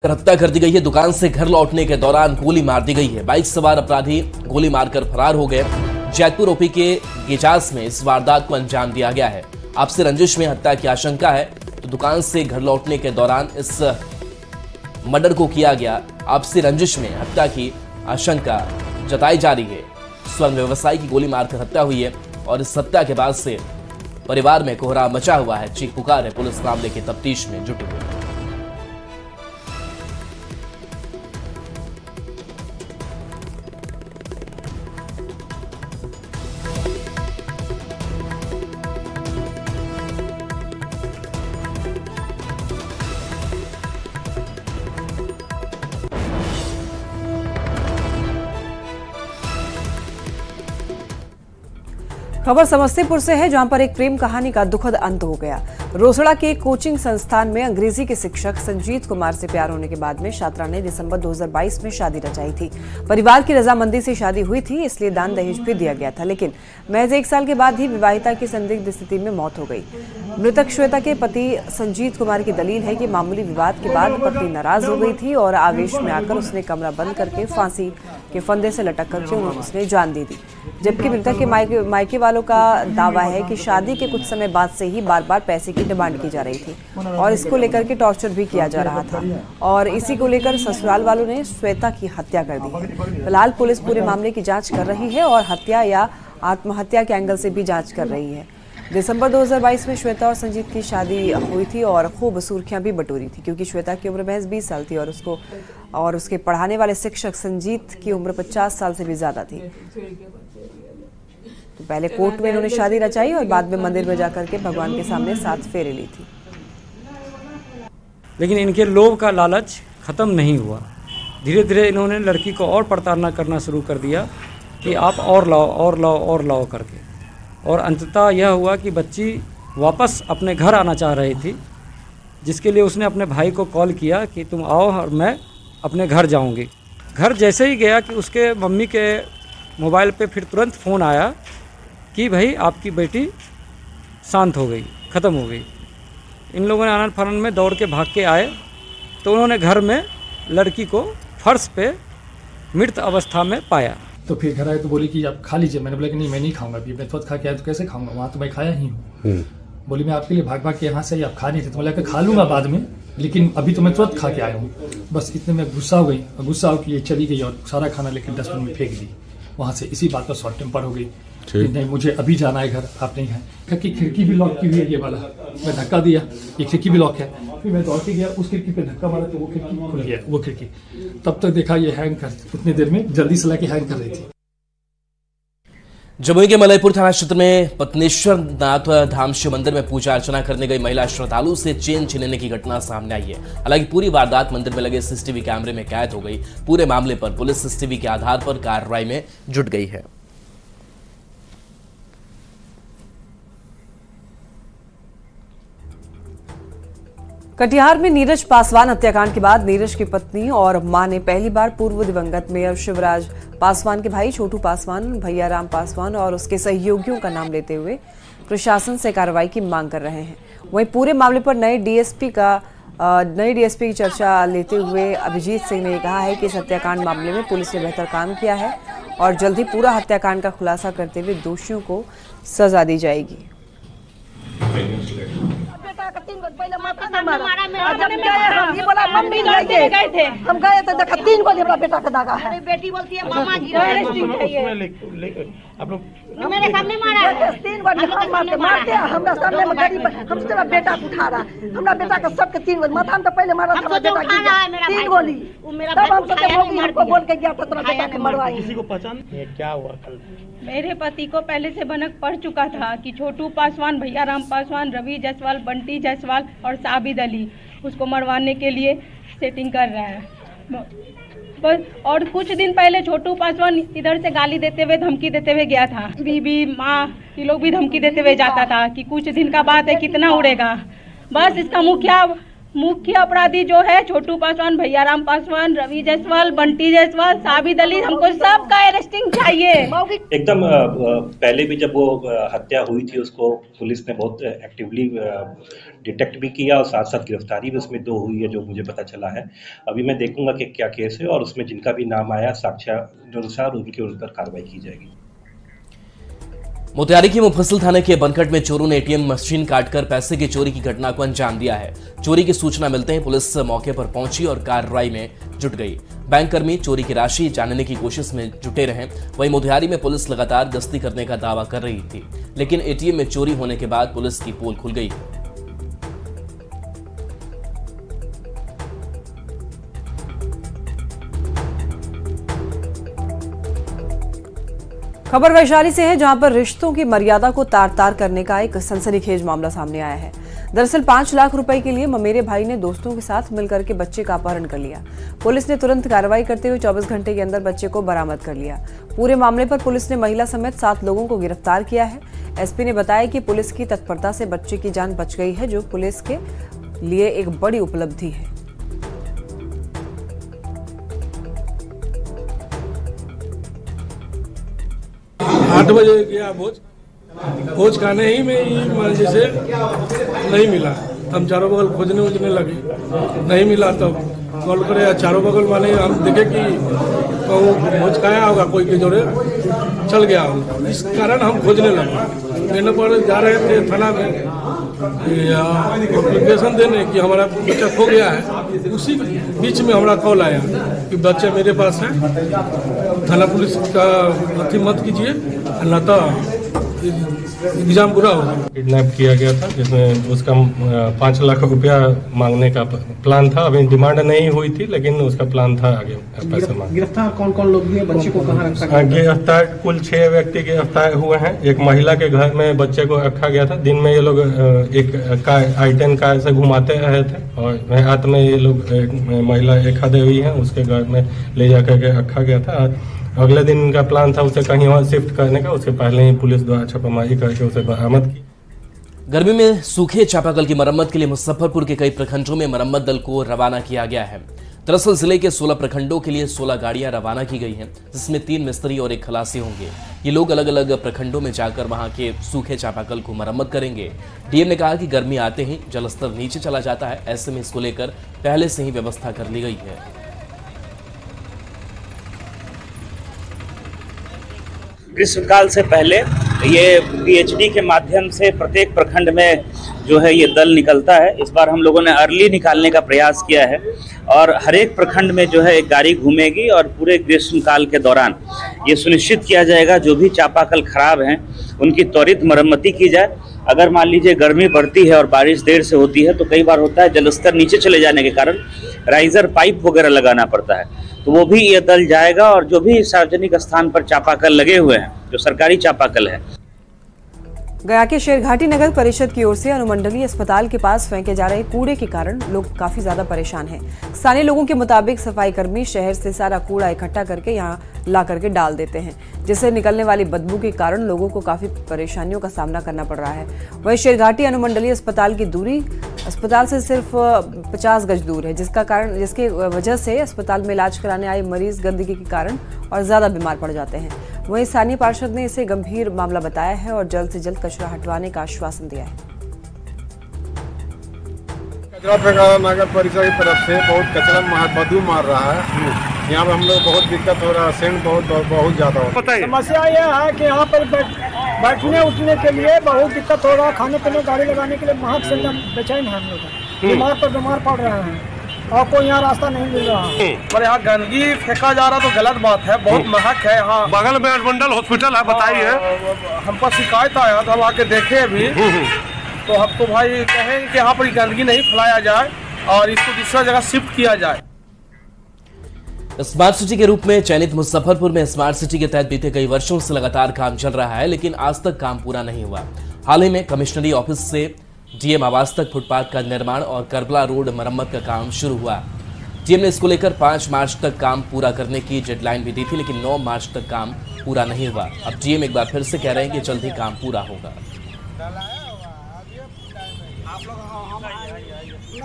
हत्या कर दी गई है। दुकान से घर लौटने के दौरान गोली मार दी गई है। बाइक सवार अपराधी गोली मारकर फरार हो गए। जैतपुर ओपी के गेजास में इस वारदात को अंजाम दिया गया है। आपसी रंजिश में हत्या की आशंका है, तो दुकान से घर लौटने के दौरान इस मर्डर को किया गया। आपसी रंजिश में हत्या की आशंका जताई जा रही है। स्वर्ण व्यवसायी की गोली मारकर हत्या हुई है और इस हत्या के बाद से परिवार में कोहराम मचा हुआ है। चीख पुकार है। पुलिस मामले की तफ्तीश में जुटी हुई है। खबर समस्तीपुर से है, जहां पर एक प्रेम कहानी का दुखद अंत हो गया। रोसड़ा के कोचिंग संस्थान में अंग्रेजी के शिक्षक संजीत कुमार से प्यार होने के बाद में छात्रा ने दिसंबर 2022 में शादी रचाई थी। परिवार की रजामंदी से शादी हुई थी, इसलिए दान दहेज भी दिया गया था, लेकिन महज 1 साल के बाद ही विवाहिता की संदिग्ध स्थिति में मौत हो गई। मृतक श्वेता के पति संजीत कुमार की दलील है कि मामूली विवाद के बाद पत्नी नाराज हो गई थी और आवेश में आकर उसने कमरा बंद करके फांसी के फंदे से लटक करके उसने जान दे दी। जबकि मृतक के मायके वालों का दावा है कि शादी के कुछ समय बाद से ही बार बार पैसे की डिमांड की जा रही थी और इसको लेकर के टॉर्चर भी किया जा रहा था और इसी को लेकर ससुराल वालों ने श्वेता की हत्या कर दी। फिलहाल पुलिस पूरे मामले की जांच कर रही है और हत्या या आत्महत्या के एंगल से भी जांच कर रही है। दिसंबर 2022 में श्वेता और संजीत की शादी हुई थी और खूब सुर्खियां भी बटोरी थी, क्योंकि श्वेता की उम्र महज 20 साल थी और उसके पढ़ाने वाले शिक्षक संजीत की उम्र 50 साल से भी ज्यादा थी। तो पहले कोर्ट में इन्होंने शादी रचाई और बाद में मंदिर में जाकर के भगवान के सामने 7 फेरे ली थी। लेकिन इनके लोभ का लालच खत्म नहीं हुआ। धीरे धीरे इन्होंने लड़की को और प्रताड़ना करना शुरू कर दिया कि आप और लाओ और लाओ और लाओ करके, और अंततः यह हुआ कि बच्ची वापस अपने घर आना चाह रही थी, जिसके लिए उसने अपने भाई को कॉल किया कि तुम आओ और मैं अपने घर जाऊंगी। घर जैसे ही गया कि उसके मम्मी के मोबाइल पे फिर तुरंत फ़ोन आया कि भाई आपकी बेटी शांत हो गई, ख़त्म हो गई। इन लोगों ने आनन फानन में दौड़ के भाग के आए तो उन्होंने घर में लड़की को फर्श पे मृत अवस्था में पाया। तो फिर घर आए तो बोली कि आप खा लीजिए। मैंने बोला कि नहीं, मैं नहीं खाऊंगा, अभी मैं तुरंत खा के आया तो कैसे खाऊंगा, वहाँ तो मैं खाया ही हूँ। बोली मैं आपके लिए भाग भाग के यहाँ से आप खा नहीं थे, तो बोला कि खा लूंगा बाद में, लेकिन अभी तो मैं तुरंत खा के आया हूँ। बस इतने में गुस्सा हो गई और गुस्सा होकर ये चली गई और सारा खाना लेकर डस्टबिन में फेंक दी। वहाँ से इसी बात पर शॉर्ट टेम्पर हो गई। नहीं, मुझे अभी जाना है घर, आप नहीं हैं। कि खिड़की भी लॉक की हुई है ये वाला, मैं धक्का दिया, ये खिड़की भी लॉक है। फिर मैं दौड़ के गया, उस खिड़की पे धक्का मारा तो वो खिड़की खुल गया, वो खिड़की। तब तक देखा ये हैंग कर, उतनी देर में जल्दी से लाके हैंग कर रही थी। जमुई के मलयपुर थाना क्षेत्र में पत्नेश्वर नाथ धाम शिव मंदिर में पूजा अर्चना करने गई महिला श्रद्धालु से चेन छीनने की घटना सामने आई है। हालांकि पूरी वारदात मंदिर में लगे सीसीटीवी कैमरे में कैद हो गई। पूरे मामले पर पुलिस सीसीटीवी के आधार पर कार्रवाई में जुट गई है। कटिहार में नीरज पासवान हत्याकांड के बाद नीरज की पत्नी और मां ने पहली बार पूर्व दिवंगत मेयर शिवराज पासवान के भाई छोटू पासवान, भैयाराम पासवान और उसके सहयोगियों का नाम लेते हुए प्रशासन से कार्रवाई की मांग कर रहे हैं। वहीं पूरे मामले पर नए डीएसपी की चर्चा लेते हुए अभिजीत सिंह ने कहा है कि इस हत्याकांड मामले में पुलिस ने बेहतर काम किया है और जल्द ही पूरा हत्याकांड का खुलासा करते हुए दोषियों को सजा दी जाएगी। हम गए थे, देखा 3 गोली हमारा बेटा का दागा है। बेटी बोलती है मामा जी आप लोग मेरे सामने मारा है। 3 गोली हम मारते हमरा सामने में गरीब हम तेरा बेटा उठा रहा, हमरा बेटा का सबके 3 गोली माथा में तो पहले मारा था बेटा की 3 गोली। तब हम सोचे होगी हमको बोल के गया था तेरा बेटा को मरवाई। किसी को पहचान क्या हुआ कल? मेरे पति को पहले से भनक पड़ चुका था कि छोटू पासवान, भैयाराम पासवान, रवि जायसवाल, बंटी जायसवाल और साबिद अली उसको मरवाने के लिए सेटिंग कर रहा है। बस और कुछ दिन पहले छोटू पासवान इधर से गाली देते हुए, धमकी देते हुए गया था। बीबी माँ ये लोग भी धमकी देते हुए जाता था कि कुछ दिन का बात है, कितना उड़ेगा। बस इसका मुखिया मुख्य अपराधी जो है छोटू पासवान, भैयाराम पासवान, रवि जायसवाल, बंटी जायसवाल, साबिद अली, हमको सबका अरेस्टिंग चाहिए। एकदम पहले भी जब वो हत्या हुई थी उसको पुलिस ने बहुत एक्टिवली डिटेक्ट भी किया और साथ साथ गिरफ्तारी भी उसमें 2 हुई है जो मुझे पता चला है। अभी मैं देखूंगा कि क्या केस है और उसमें जिनका भी नाम आया साक्ष्यानुसार उनके ऊपर कार्रवाई की जाएगी। मोतिहारी के मुफस्सिल थाने के बनखट में चोरों ने एटीएम मशीन काटकर पैसे की चोरी की घटना को अंजाम दिया है। चोरी की सूचना मिलते ही पुलिस मौके पर पहुंची और कार्रवाई में जुट गई। बैंक कर्मी चोरी की राशि जानने की कोशिश में जुटे रहे। वहीं मोतिहारी में पुलिस लगातार गश्ती करने का दावा कर रही थी, लेकिन एटीएम में चोरी होने के बाद पुलिस की पोल खुल गई। खबर वैशाली से है, जहां पर रिश्तों की मर्यादा को तार तार करने का एक सनसनीखेज मामला सामने आया है। दरअसल 5 लाख रुपए के लिए ममेरे भाई ने दोस्तों के साथ मिलकर के बच्चे का अपहरण कर लिया। पुलिस ने तुरंत कार्रवाई करते हुए 24 घंटे के अंदर बच्चे को बरामद कर लिया। पूरे मामले पर पुलिस ने महिला समेत 7 लोगों को गिरफ्तार किया है। एसपी ने बताया कि पुलिस की तत्परता से बच्चे की जान बच गई है, जो पुलिस के लिए एक बड़ी उपलब्धि है। आठ बजे गया भोज खाने ही में मान जैसे नहीं मिला, हम चारों बगल खोजने लगे, नहीं मिला तब कॉल करे चारों बगल माने हम देखे कि कहूँ भोज खाया होगा कोई के जोड़े चल गया होगा, इस कारण हम खोजने लगे। लेने पर जा रहे थे थाना में एप्लीकेशन देने कि हमारा बच्चा खो गया है। उसी बीच में हमारा कॉल आया कि बच्चा मेरे पास है, थाना पुलिस का अथी मत कीजिए न तो एग्जाम पूरा होगा। किडनैप किया गया था जिसमें उसका 5 लाख रुपया मांगने का प्लान था। अभी डिमांड नहीं हुई थी लेकिन उसका प्लान था आगे पैसा मांगने। गिरफ्तार कौन कौन लोग हुए, बच्चे को कहाँ रखा गया? गिरफ्तार कुल 6 व्यक्ति गिरफ्तार हुए हैं। एक महिला के घर में बच्चे को रखा गया था। दिन में ये लोग एक I-10 कार से घुमाते रहे थे और रात में ये लोग महिला एक देवी है उसके घर में ले जाकर के रखा गया था। अगले दिन का प्लान था उसे कहीं और शिफ्ट करने का, उसके पहले ही पुलिस द्वारा छापामारी करके उसे बरामद की। गर्मी में सूखे चापाकल की मरम्मत के लिए मुजफ्फरपुर के कई प्रखंडों में मरम्मत दल को रवाना किया गया है। दरअसल जिले के 16 प्रखंडों के लिए 16 गाड़ियां रवाना की गई हैं, जिसमें 3 मिस्त्री और 1 खलासी होंगे। ये लोग अलग अलग प्रखंडों में जाकर वहां के सूखे चापाकल को मरम्मत करेंगे। डीएम ने कहा कि गर्मी आते ही जलस्तर नीचे चला जाता है, ऐसे में इसको लेकर पहले से ही व्यवस्था कर ली गई है। ग्रीष्मकाल से पहले ये पीएचडी के माध्यम से प्रत्येक प्रखंड में जो है ये दल निकलता है। इस बार हम लोगों ने अर्ली निकालने का प्रयास किया है और हर एक प्रखंड में जो है एक गाड़ी घूमेगी और पूरे ग्रीष्मकाल के दौरान ये सुनिश्चित किया जाएगा जो भी चापाकल खराब हैं उनकी त्वरित मरम्मती की जाए। अगर मान लीजिए गर्मी बढ़ती है और बारिश देर से होती है तो कई बार होता है जलस्तर नीचे चले जाने के कारण राइजर पाइप वगैरह लगाना पड़ता है, तो वो भी ये दल जाएगा और जो भी सार्वजनिक स्थान पर चापाकल लगे हुए हैं जो सरकारी चापाकल है। गया के शेरघाटी नगर परिषद की ओर से अनुमंडलीय अस्पताल के पास फेंके जा रहे कूड़े के कारण लोग काफी ज्यादा परेशान हैं। स्थानीय लोगों के मुताबिक सफाई कर्मी शहर से सारा कूड़ा इकट्ठा करके यहां ला करके डाल देते हैं, जिससे निकलने वाली बदबू के कारण लोगों को काफी परेशानियों का सामना करना पड़ रहा है। वहीं शेरघाटी अनुमंडलीय अस्पताल की दूरी अस्पताल से सिर्फ 50 गज दूर है, जिसकी वजह से अस्पताल में इलाज कराने आए मरीज गंदगी के कारण और ज्यादा बीमार पड़ जाते हैं। वहीं स्थानीय पार्षद ने इसे गंभीर मामला बताया है और जल्द से जल्द कचरा हटवाने का आश्वासन दिया है। कचरा फेंका नगर परिषद की तरफ से बहुत कचरा बदबू मार रहा है। यहाँ पे हम लोग बहुत दिक्कत हो रहा है, सेंट बहुत ज्यादा हो रहा है। समस्या यह है कि यहाँ पर बैठने उठने के लिए बहुत दिक्कत हो रहा है, खाने पीने गाड़ी लगाने के लिए महक से बेचैन है हम लोग, बीमार पर बीमार पड़ रहे हैं और कोई यहाँ रास्ता नहीं मिल रहा है। पर यहाँ गंदगी फेंका जा रहा तो गलत बात है, बहुत महक है यहाँ। बगल में अनुमंडल हॉस्पिटल है, बताइए। हम पर शिकायत आया तो हम आके देखे अभी, तो हम तो भाई कहेंगे कि यहाँ पर गंदगी नहीं फैलाया जाए और इसको दूसरा जगह शिफ्ट किया जाए। स्मार्ट सिटी के रूप में चयनित मुजफ्फरपुर में स्मार्ट सिटी के तहत बीते कई वर्षों से लगातार काम चल रहा है, लेकिन आज तक काम पूरा नहीं हुआ। हाल ही में कमिश्नरी ऑफिस से डीएम आवास तक फुटपाथ का निर्माण और करबला रोड मरम्मत का काम शुरू हुआ। डीएम ने इसको लेकर 5 मार्च तक काम पूरा करने की डेडलाइन भी दी थी, लेकिन 9 मार्च तक काम पूरा नहीं हुआ। अब डीएम एक बार फिर से कह रहे हैं कि जल्द ही काम पूरा होगा।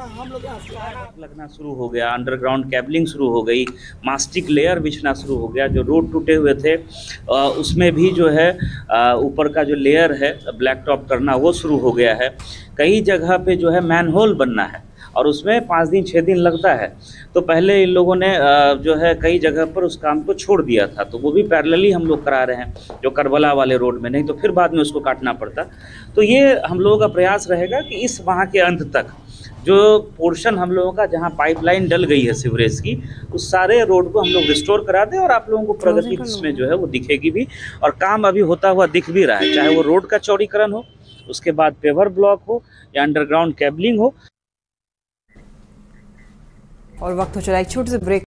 लगना शुरू हो गया, अंडरग्राउंड केबलिंग शुरू हो गई, मास्टिक लेयर बिछना शुरू हो गया। जो रोड टूटे हुए थे उसमें भी जो है ऊपर का जो लेयर है ब्लैक टॉप करना वो शुरू हो गया है। कई जगह पे जो है मैनहोल बनना है और उसमें 5 दिन 6 दिन लगता है। तो पहले इन लोगों ने जो है कई जगह पर उस काम को छोड़ दिया था, तो वो भी पैरेलली हम लोग करा रहे हैं जो करबला वाले रोड में, नहीं तो फिर बाद में उसको काटना पड़ता। तो ये हम लोगों का प्रयास रहेगा कि इस माह के अंत तक जो पोर्शन हम लोगों का जहां पाइपलाइन डल गई है सीवरेज की, उस सारे रोड को हम लोग रिस्टोर करा दें और आप लोगों को प्रगति इसमें जो है वो दिखेगी भी। और काम अभी होता हुआ दिख भी रहा है, चाहे वो रोड का चौड़ीकरण हो, उसके बाद पेवर ब्लॉक हो या अंडरग्राउंड केबलिंग हो। और वक्त हो चला एक छोटे से ब्रेक।